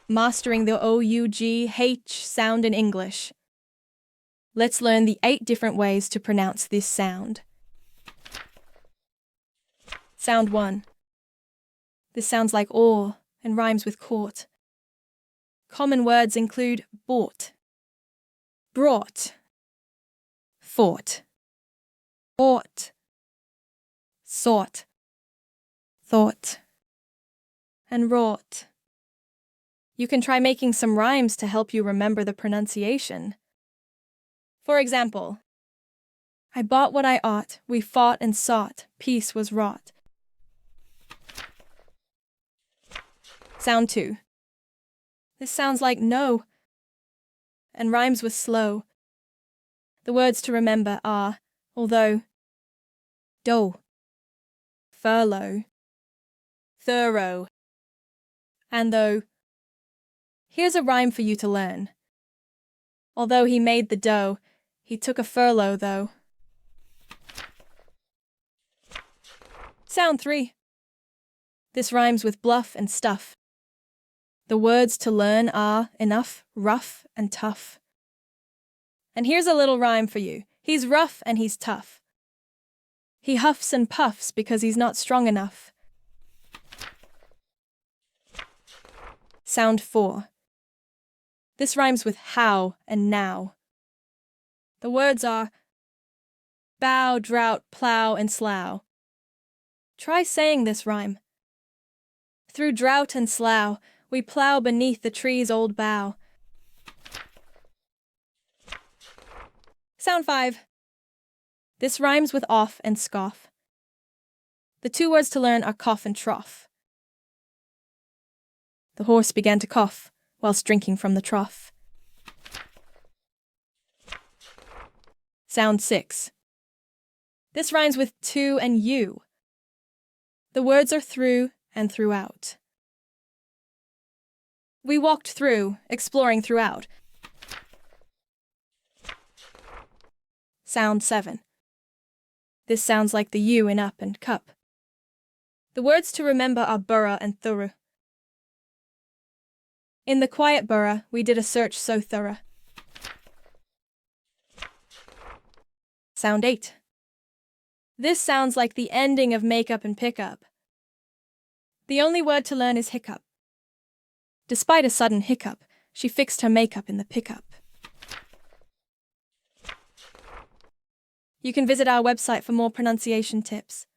mastering the O-U-G-H sound in English. Let's learn the 8 different ways to pronounce this sound. Sound 1. This sounds like or and rhymes with court. Common words include bought, brought, fought, ought, sought, thought, and wrought. You can try making some rhymes to help you remember the pronunciation. For example, I bought what I ought, we fought and sought, peace was wrought. Sound 2. This sounds like no and rhymes with slow. The words to remember are although, dough, furlough, thorough, and though. Here's a rhyme for you to learn. Although he made the dough, he took a furlough though. Sound 3. This rhymes with bluff and stuff. The words to learn are enough, rough, and tough. And here's a little rhyme for you. He's rough and he's tough. He huffs and puffs because he's not strong enough. Sound 4. This rhymes with how and now. The words are bow, drought, plow, and slough. Try saying this rhyme. Through drought and slough, we plow beneath the tree's old bough. Sound 5. This rhymes with off and scoff. The 2 words to learn are cough and trough. The horse began to cough whilst drinking from the trough. Sound 6. This rhymes with to and you. The words are through and throughout. We walked through, exploring throughout. Sound 7. This sounds like the U in up and cup. The words to remember are borough and thorough. In the quiet borough, we did a search so thorough. Sound 8. This sounds like the ending of makeup and pickup. The only word to learn is hiccup. Despite a sudden hiccup, she fixed her makeup in the pickup. You can visit our website for more pronunciation tips.